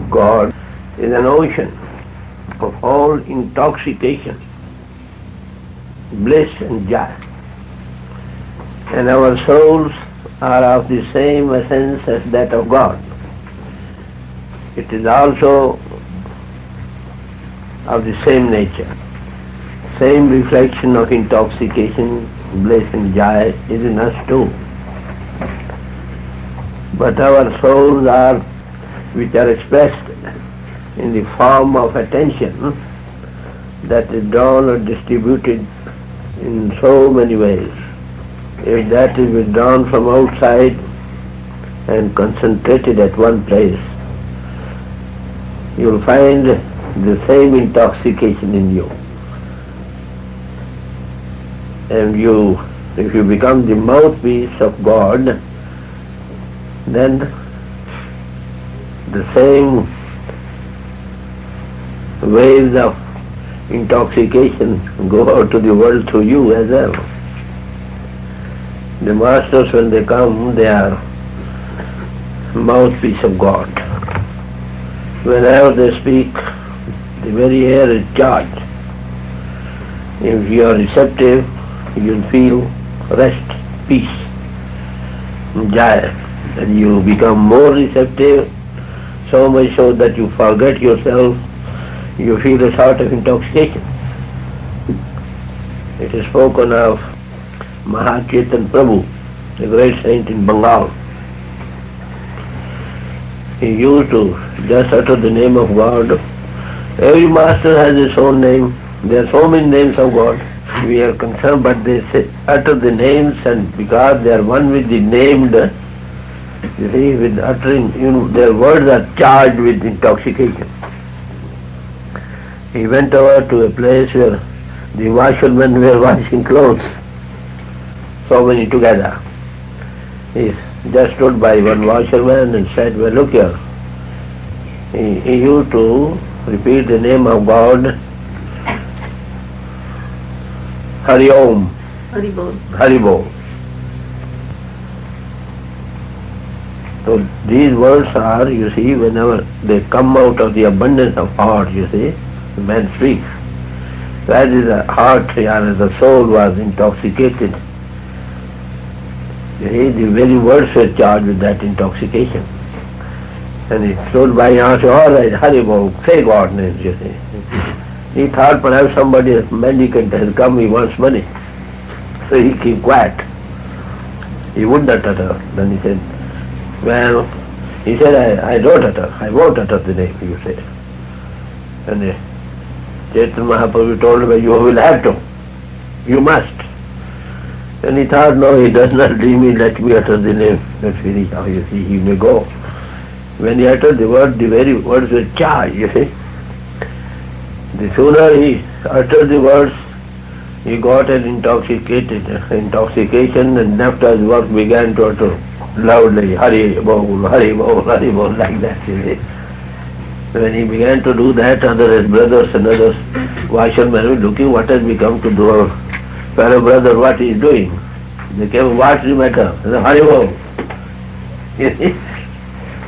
God is an ocean of all intoxication, bliss and joy. And our souls are of the same essence as that of God. It is also of the same nature. Same reflection of intoxication, bliss and joy is in us too. But our souls are, which are expressed in the form of attention, that is drawn or distributed in so many ways. If that is withdrawn from outside and concentrated at one place, you will find the same intoxication in you. And if you become the mouthpiece of God, then the same waves of intoxication go out to the world through you as well. The masters, when they come, they are mouthpiece of God. Whenever they speak, the very air is charged. If you are receptive, you'll feel rest, peace, joy, and you become more receptive, so much so that you forget yourself, you feel a sort of intoxication. It is spoken of Mahachaitan Prabhu, the great saint in Bengal. He used to just utter the name of God. Every master has his own name. There are so many names of God. We are concerned, but they utter the names, and because they are one with the named, you see, with uttering, their words are charged with intoxication. He went over to a place where the washermen were washing clothes, so many together. He just stood by one washerman and said, well, look here. He used to repeat the name of God, Hari Om, Hari Bol. Hari Bol. So these words are, you see, whenever they come out of the abundance of heart, you see, the man speaks. So as the heart, as the soul was intoxicated, you see, the very words were charged with that intoxication. And he stood by and said, all right, Hari Bol, say God's name, you see. He thought perhaps somebody, a mendicant has come, he wants money. So he kept quiet. He wouldn't utter. Then he said, well, he said, I don't utter, I won't utter the name, you say. And Chaitanya Mahaprabhu told him, you will have to, you must. And he thought, no, he does not leave me, let me utter the name. That's finished now, you see, he may go. When he uttered the word, the very words were charged, you see. The sooner he uttered the words, he got an intoxication, and after his work began to utter loudly, Hari Bol, Hari Bol, Hari Bol, like that, you see. When he began to do that, his brothers and others, washermen were looking what has become to do our fellow brother, what he is doing. They came, what's the matter? They said, Hari Bol. You see,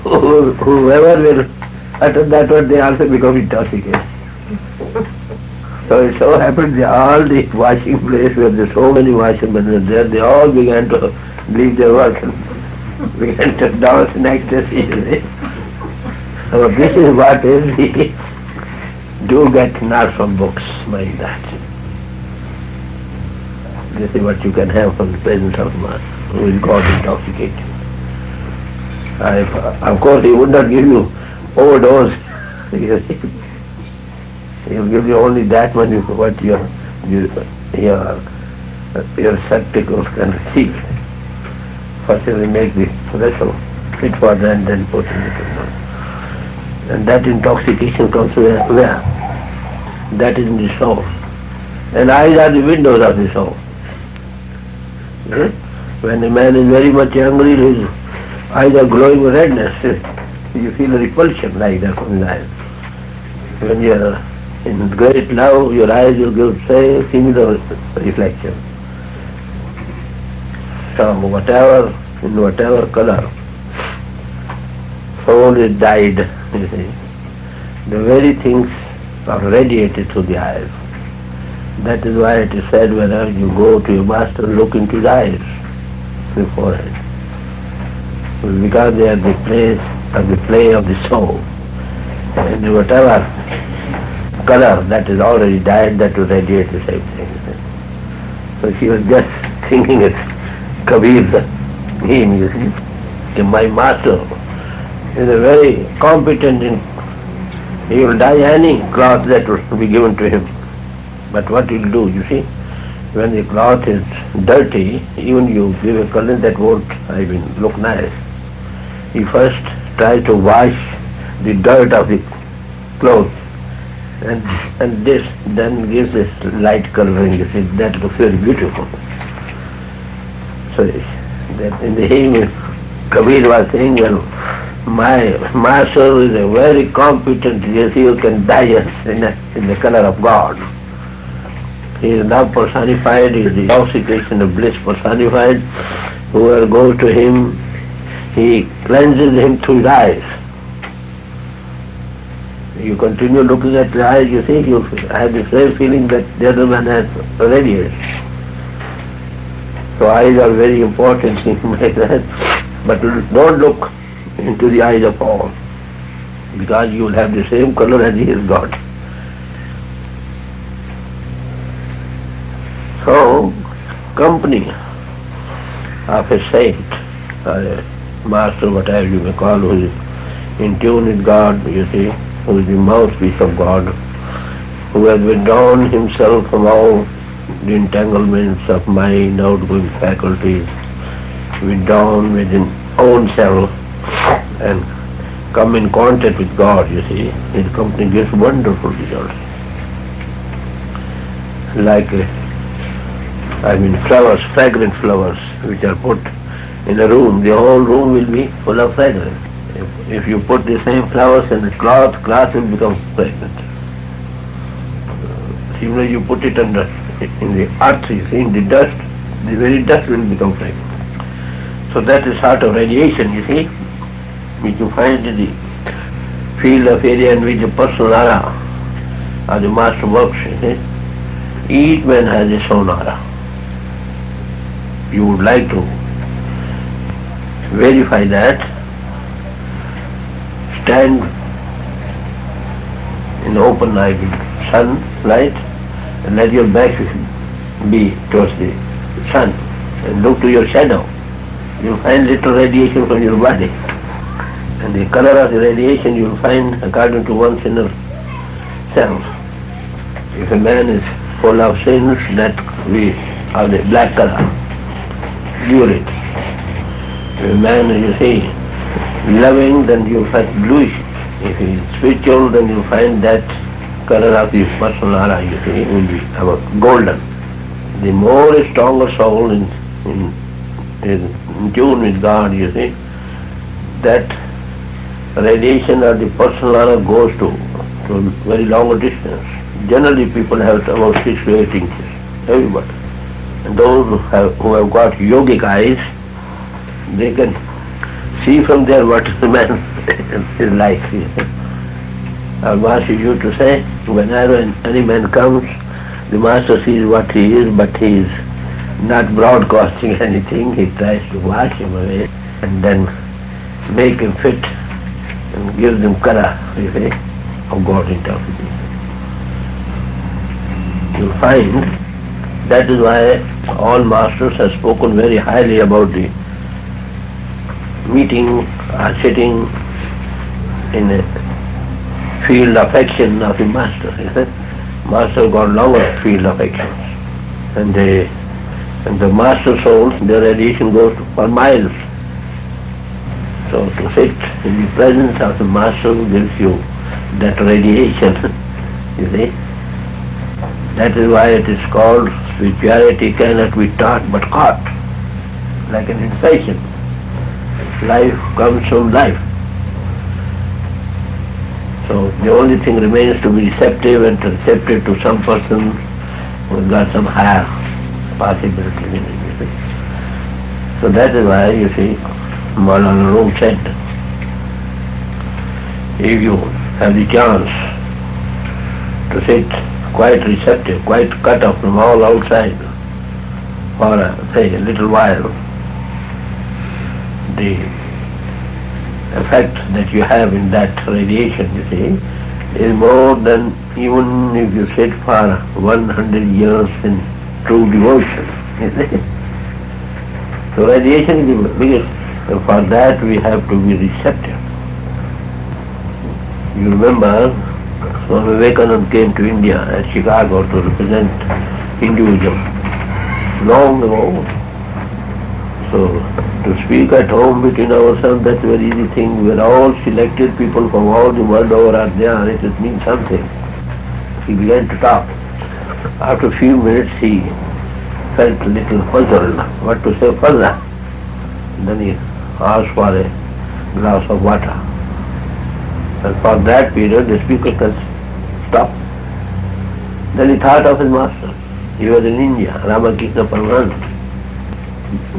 whoever will utter that word, they also become intoxicated. So it so happened that all the washing place where there so many washermen were there, they all began to leave their work and began to dance in ecstasy. So this is what is we do get not from books, mind that. This is what you can have from the presence of man, who is God intoxicated. Of course he would not give you overdose. He will give you only that what your spectacles can receive. First he will make the vessel fit for that and then put in the kingdom. And that intoxication comes where? That is in the soul. And eyes are the windows of the soul. When a man is very much angry, his eyes are glowing with redness. You feel a repulsion like that from his eyes. When you are in great love, your eyes will give similar reflection. So in whatever color, soul is dyed you see, the very things are radiated through the eyes. That is why it is said, whenever you go to your master, look into his eyes, the forehead, because they are the place of the play of the soul, and whatever color that is already dyed, that will radiate the same thing. So she was just thinking it, Kabir's hymn, you see. My master is a very competent in, he will dye any cloth that will be given to him. But what he will do, you see, when the cloth is dirty, even you give a color that won't, look nice. He first tries to wash the dirt of the clothes, and this then gives this light coloring, you see, that looks very beautiful. So that in the hymn, Kabir was saying, well, my master is a very competent, yes, he can dye us in the color of God. He is now personified, he is the intoxication of bliss personified. Whoever goes to him, he cleanses him through his eyes. You continue looking at the eyes, you see, you have the same feeling that the other man has radiated. So eyes are very important things like that. But don't look into the eyes of all, because you will have the same color as he has got. So, company of a saint, or a master, whatever you may call, who is in tune with God, you see, who is the mouthpiece of God, who has withdrawn himself from all the entanglements of mind, outgoing faculties, withdrawn within own self, and come in contact with God, you see, his company gives wonderful results. Like flowers, fragrant flowers, which are put in a room, the whole room will be full of fragrance. If you put the same flowers in a cloth will become fragrant. Similarly, you put it in the earth, you see, in the dust, the very dust will become fragrant. So that is sort of radiation, you see, which you find in the field of area in which the personal aura or the master works, you see. Each man has his own aura. You would like to verify that, stand in the open night with sunlight and let your back be towards the sun and look to your shadow. You will find little radiation from your body, and the color of the radiation you will find according to one's inner self. If a man is full of sins, that we have the black color, lurid. If a man is, you see, loving, then you will find bluish. If he is spiritual, then you will find that color of the personal aura, you see, will be about golden. The more a stronger soul is in tune with God, you see, that radiation of the personal aura goes to a very long distance. Generally people have about 6 to 8 inches, everybody. And those who have got yogic eyes, they can see from there what the man is like. Our master used to say, whenever any man comes, the master sees what he is, but he is not broadcasting anything. He tries to wash him away and then make him fit and gives him color, you see, of God intoxication. You find that is why all masters have spoken very highly about the meeting or sitting in a field of action of the master. Master got longer field of action, and the master soul, the radiation goes for miles. So to sit in the presence of the master gives you that radiation, you see. That is why it is called spirituality cannot be taught but caught, like an infection. Life comes from life. So the only thing remains to be receptive, and receptive to some person who has got some higher possibility in it, you see. So that is why, you see, Maulana Rum said, if you have the chance to sit quite receptive, quite cut off from all outside for, say, a little while, the effect that you have in that radiation, you see, is more than even if you sit for 100 years in true devotion, you see. So radiation is the biggest, and for that we have to be receptive. You remember, Swami Vivekananda came to India at Chicago to represent Hinduism long ago. So to speak at home between ourselves, that's a very easy thing. We are all selected people from all the world over are there. It means something. He began to talk. After a few minutes he felt a little puzzled what to say further. Then he asked for a glass of water. And for that period the speaker can stop. Then he thought of his master. He was in India, Ramakrishna Paramahansa.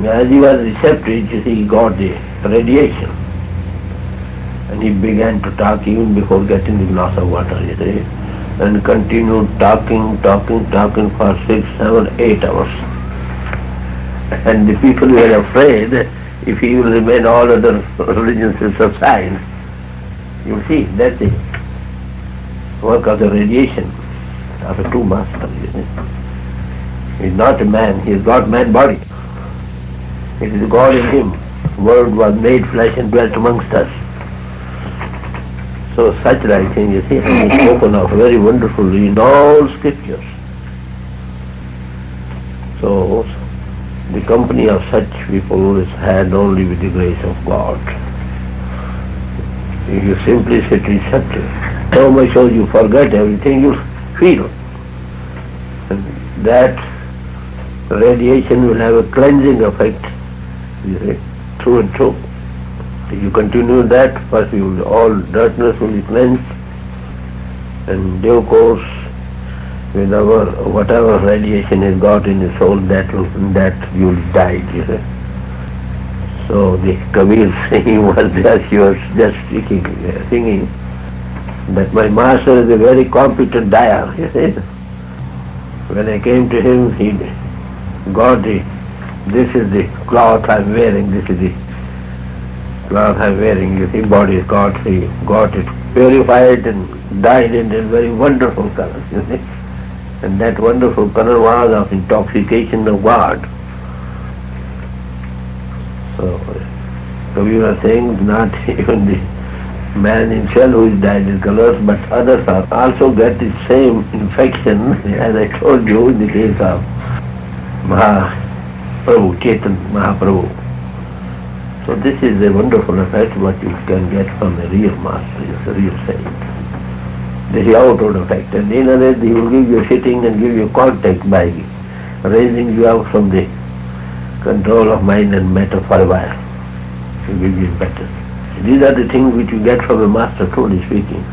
As he was receptive, you see, he got the radiation. And he began to talk even before getting the glass of water, you see, and continued talking for 6, 7, 8 hours. And the people were afraid if he will remain all other religions will subside. You see, that's the work of the radiation of a true master, you see. He is not a man, he has got man body. It is God in him. Word was made flesh and dwelt amongst us. So such writing, you see, is spoken of very wonderfully in all scriptures. So the company of such people is had only with the grace of God. If you simply sit receptive, so much so you forget everything you feel. And that radiation will have a cleansing effect, you see, through and through. If you continue that, first all darkness will be cleansed, and due course, with whatever radiation is got in the soul, that you will die, you see. So the Kabir Singh was just, he was just singing that my master is a very competent dyer, you see. When I came to him, he got this is the cloth I'm wearing, this is the cloth I'm wearing, you see, body got, he got it purified and dyed it in very wonderful colors, you see. And that wonderful color was of intoxication of God. So Kabir was saying, not even the man himself who is dyed in colors, but others also get the same infection, as I told you in the case of Mahaprabhu, Chetan Mahaprabhu. So this is a wonderful effect what you can get from a real master, a real saint. This is outward effect. And in other he will give you sitting and give you contact by raising you out from the control of mind and matter for a while. He will give you better. These are the things which you get from a master, truly speaking.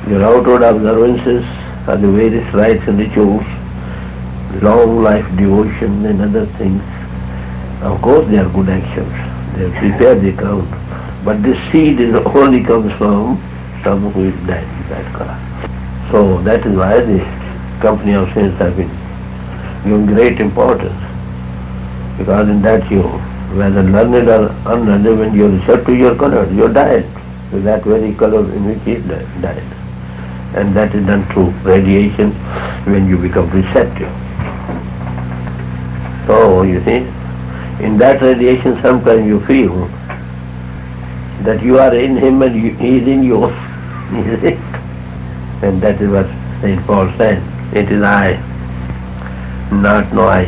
Your outward observances are the various rites and rituals, long life devotion and other things. Of course they are good actions. They have prepared the ground. But this seed only comes from someone who is dead in that color. So that is why the company of saints have been given great importance. Because in that you, whether learned or unlearned, when you receptive to your color, you are dyed with that very color in which he is dyed. And that is done through radiation when you become receptive. So you see, in that radiation sometimes you feel that you are in him and he is in you. You see? And that is what St. Paul said, it is I, not no I,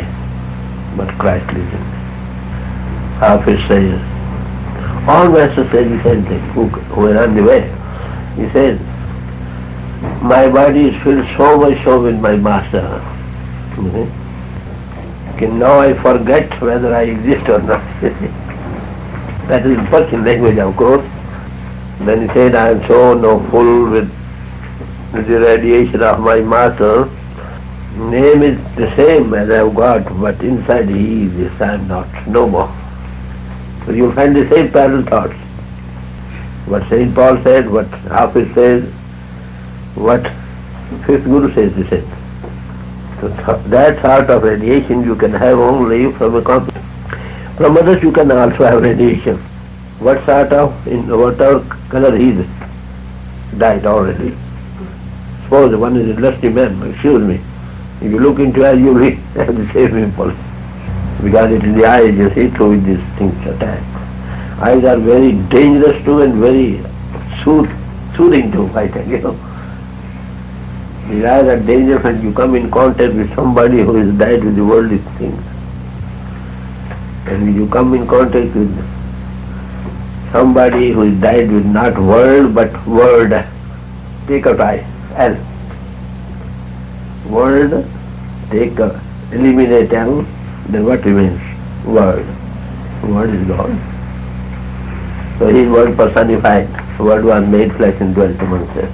but Christ lives in me. Hafiz says, all masters say the same thing, who are on the way. He says, my body is filled so much so with my master. You see? Now I forget whether I exist or not. That is Persian language, of course. Then he said, I am so full with the radiation of my master. Name is the same as I have got, but inside he is this, I am not, no more. So you will find the same parallel thoughts. What Saint Paul said, what Hafiz says, what fifth Guru says, he said. So that sort of radiation you can have only from a company. From others you can also have radiation. What sort of, in whatever color he is, died already. Suppose one is a lusty man, excuse me, if you look into eyes you will have the same impulse. Because it is the eyes, you see, through which these things attack. Eyes are very dangerous too and very soothing too, I think, you know. The eyes are dangerous when you come in contact with somebody who has died with the worldly things. And when you come in contact with somebody who has died with not world but word, take out I, L. Word, take a, eliminate L, then what remains? Word. Word is gone. So his word personified. Word was made flesh and dwelt amongst us.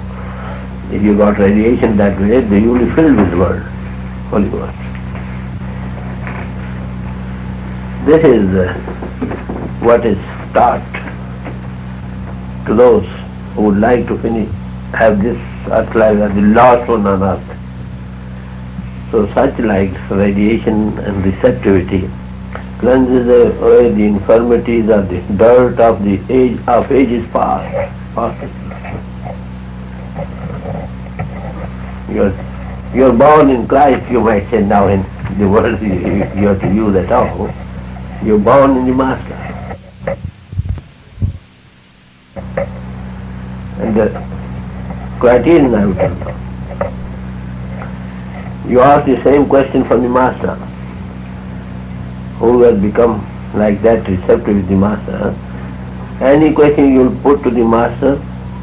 If you got radiation that way, then you will be filled with word, Holy Ghost. This is what is taught to those who would like to have this earth life as the last one on earth. So such like radiation and receptivity cleanses away the infirmities or the dirt of the ages past. You're born in Christ, you might say now in the world you have to use at all. You're born in the Master. And the criterion I would tell you. You ask the same question from the Master, who has become like that receptive with the Master. Any question you will put to the Master,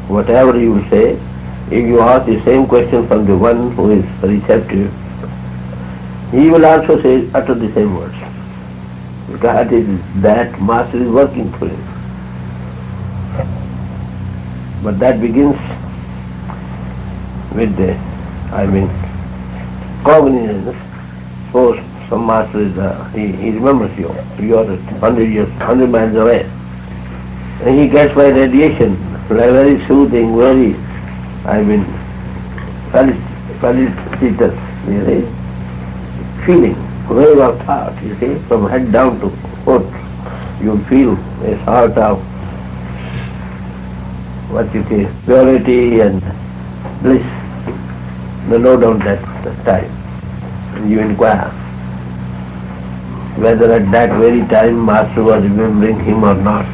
whatever you will say, if you ask the same question from the one who is receptive, he will also utter the same words. Because it is that Master is working through him. But that begins with the, cognizance. Suppose some Master is, he remembers you. You are 100 miles away. And he gets by radiation, very soothing, very, felicitous, you see. Feeling, wave of thought, you see, from head down to foot. You feel a sort of, purity and bliss. No doubt that time. And you inquire whether at that very time Master was remembering him or not.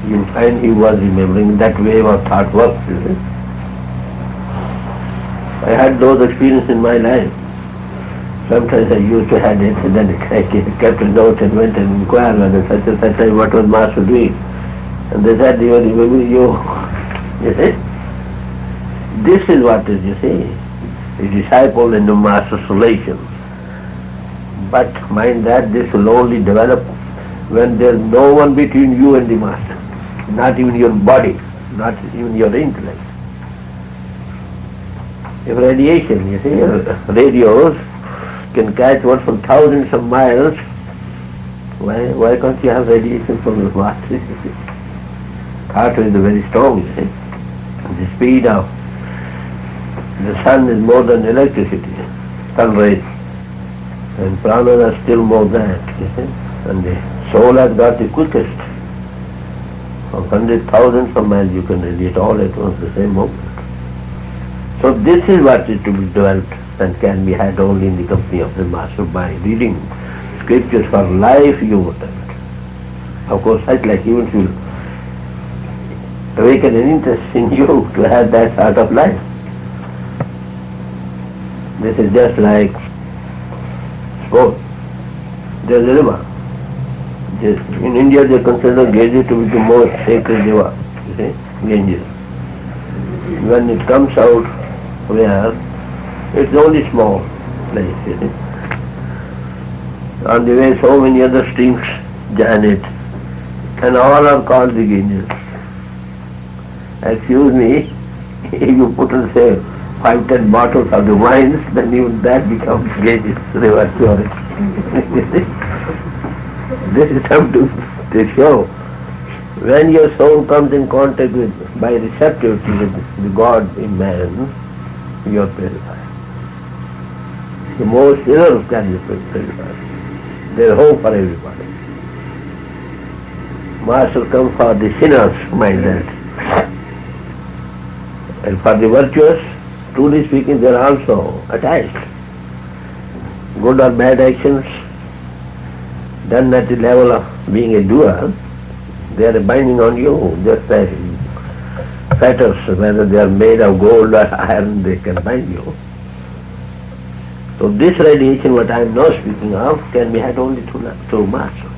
You find he was remembering. That wave of thought works, you see. I had those experiences in my life. Sometimes I used to have it, and then I kept a note and went and inquired whether such and such time what was Master doing. And they said, you are remembering you. You see? This is what is, you see, a disciple in the Master's relations. But mind that this will only develop when there is no one between you and the Master. Not even your body, not even your intellect. If radiation, you see, radios can catch one from thousands of miles, why can't you have radiation from your Master? Thought is very strong, you see. The speed of the sun is more than electricity, sun rays, and pranas are still more than that, you see. And the soul has got the quickest. From 100,000 of miles you can radiate all at once the same moment. So this is what is to be developed and can be had only in the company of the Master by reading scriptures for life you would have it. Of course such like events will awaken an interest in you to have that sort of life. This is just like sport. There is a river. In India they consider Ganges to be the most sacred river, you see, Ganges. When it comes out where it's only small place, you see. On the way so many other streams join it, and all are called the Ganges. Excuse me, if you put on say 5-10 bottles of the wines, then even that becomes Ganges river purity. This is something to show When your soul comes in contact with, by receptivity with the God in man, you are purified. The most sinners can be purified. There is hope for everybody. Master comes for the sinners, mind that. And for the virtuous, truly speaking, they are also attached. Good or bad actions done at the level of being a doer, they are binding on you, just like fetters, whether they are made of gold or iron, they can bind you. So this radiation, what I am now speaking of, can be had only through Master.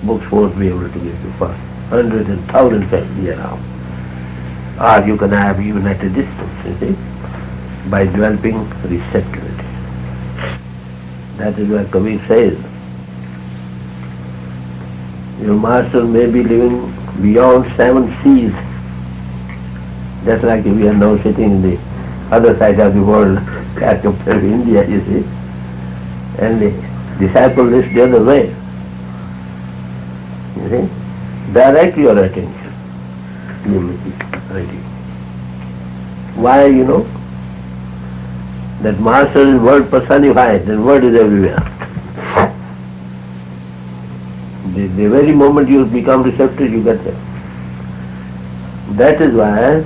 Books won't be able to give you for hundreds and thousands of years now. Or you can have even at a distance, you see, by developing receptivity. That is why Kabir says, your master may be living beyond 7 seas. Just like we are now sitting in the other side of the world, as compared to India, you see. And the disciple lives the other way. You see? Direct your attention. You will be ready. Why, you know? That master is word personified, and word is everywhere. The very moment you become receptive, you get there. That is why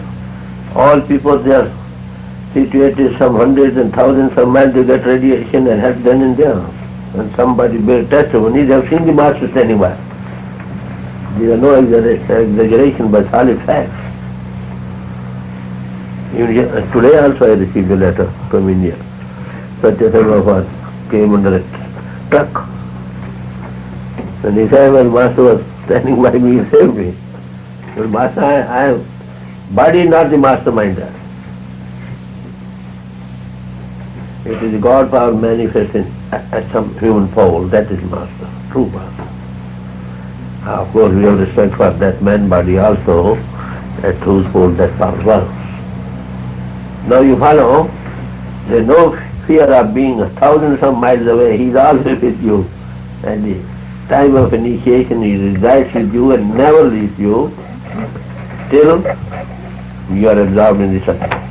all people, they are situated some hundreds and thousands of miles, they get radiation and help then and there. And somebody bear testimony, they have seen the master standing by. There are no exaggeration but solid facts. Even today also I received a letter from India. Such a fellow of us came under a truck. And he said, well, Master was standing by me, he saved me. Well, Master, I am body, not the masterminder. It is God power manifested at some human pole, that is Master, true Master. Of course, we have respect for that man body also, at whose pole that power works. Now you follow, there is no fear of being thousands of miles away, he is always with you. And the time of initiation he resides with you and never leaves you till you are absorbed in the Satsang.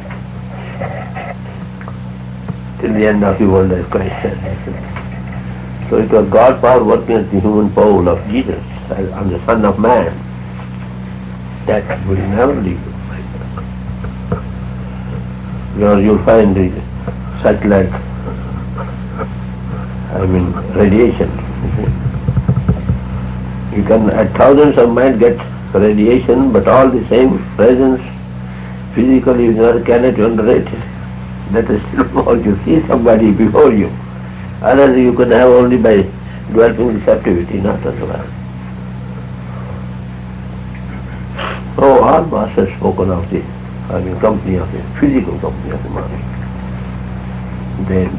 Till the end of the world, as Christ said. So it was God power working at the human pole of Jesus, on the Son of Man. That will never leave you. You'll find the satellite, radiation. You can at thousands of miles get radiation, but all the same presence, physically you cannot underrate it. That is still more. You see somebody before you. Others you can have only by developing receptivity, not otherwise. So all masters spoken of the company of the physical company of the master.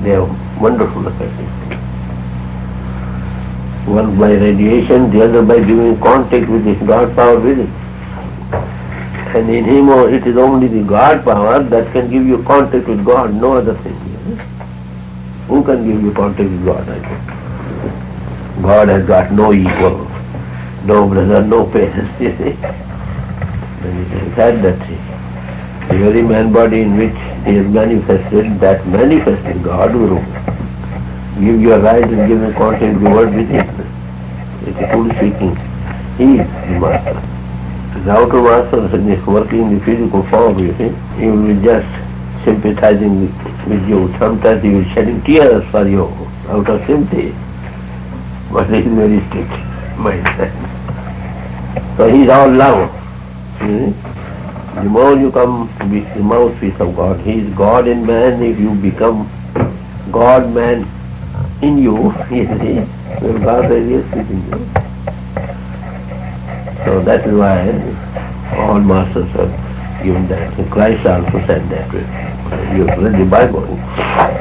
They are wonderful effects. One by radiation, the other by giving contact with the God power within. And in him it is only the God power that can give you contact with God, no other thing. Who can give you contact with God? I think God has got no equal, no brother, no parents. You see? And it has had that thing. The very man body in which he has manifested, that manifesting God will give you a right and give a contact with the word within. It is truly speaking, he is the master. The outer master is working in the physical form, you see. He will be just sympathizing with you. Sometimes he will be shedding tears for you out of sympathy. But he is very strict mindset. So he is all love. You see? The more you come to be the mouthpiece of God, he is God in man. If you become God man in you, you see, when God is within you. So that is why all masters have given that. And Christ also said that. You read the Bible.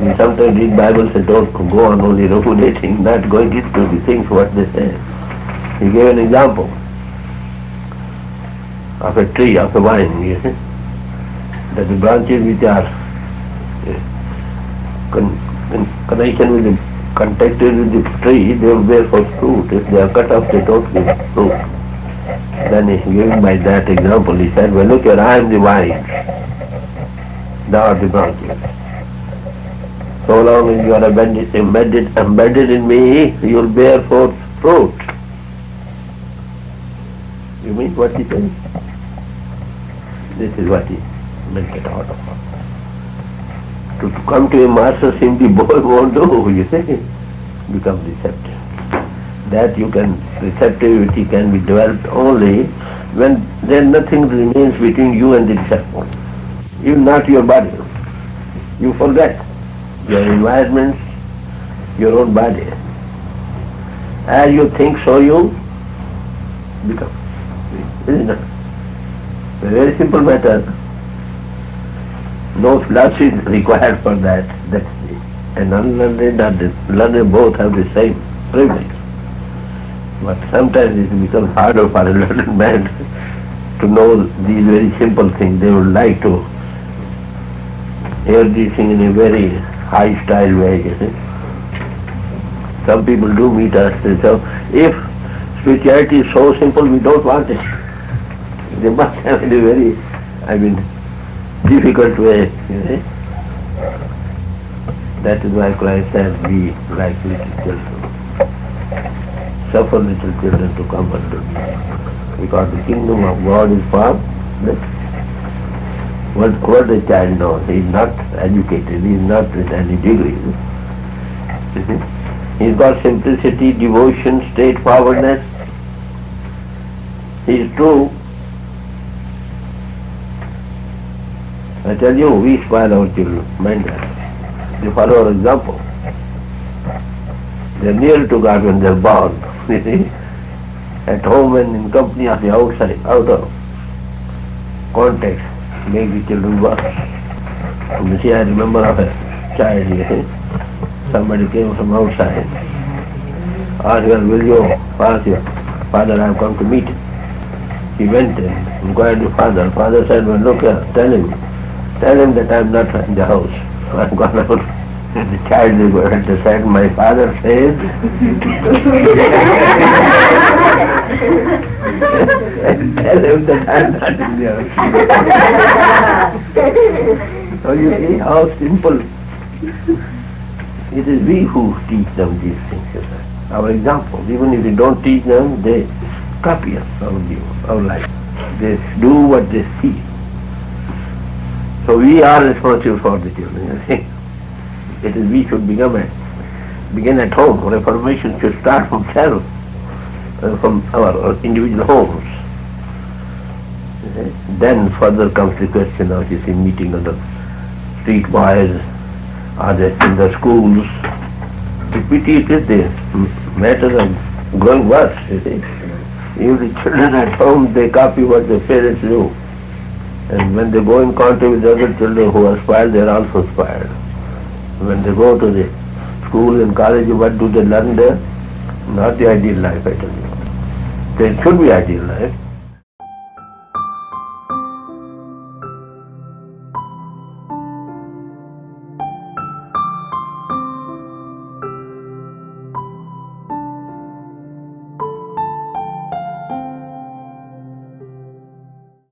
We sometimes read Bibles and don't go on only ruminating, not going into the things what they say. He gave an example of a tree, of a vine, you see, that the branches which are in connection with the, contacted with the tree, they will bear for fruit. If they are cut off, they don't give fruit. Then he gave by that example, he said, well look here, I am the vine, thou art the branches. So long as you are embedded in me, you will bear forth fruit. You mean what he said? This is what he meant it out of. To come to a master simply boy won't do, you see. Become receptive. That receptivity can be developed only when then nothing remains between you and the disciple. Even not your body. You forget your environment, your own body. As you think, so you become. Isn't it? It's a very simple matter. No philosophy is required for that. And unlearned and learned both have the same privilege. But sometimes it becomes harder for a learned man to know these very simple things. They would like to hear these things in a very high style way, you see. Some people do meet us and say, if spirituality is so simple, we don't want it. They must have it in a very, difficult way, you see. That is why Christ said, be like little children. Suffer little children to come unto me. Because the kingdom of God is far better. What the child knows, he is not educated, he is not with any degree. He has got simplicity, devotion, straightforwardness. He is true. I tell you, we spoil our children, mind that. They follow our example. They are near to God when they are born. You see? At home and in company of the outside, out of context, make the children worse. You see, I remember of a child, you see, somebody came from outside, asked her, will you pass your father, I have come to meet him. He went and inquired the father. Father said, well look here, tell him that I am not in the house. So I have gone out. And the child is going to say, my father says, tell him that I am not in the house. So you see how simple. It is we who teach them these things. Our example, even if we don't teach them, they copy us, our life. They do what they see. So we are responsible for the children, you see. It is we should begin at home. Reformation should start from self, from our individual homes. Then further comes the question of, you see, meeting of the street boys, or in the schools. The pity is the matter of growing worse, you see. Even the children at home, they copy what their parents do. And when they go in contact with other children who are spoiled, they are also spoiled. When they go to the school and college, what do they learn there? Not the ideal life, I tell you. There should be ideal life.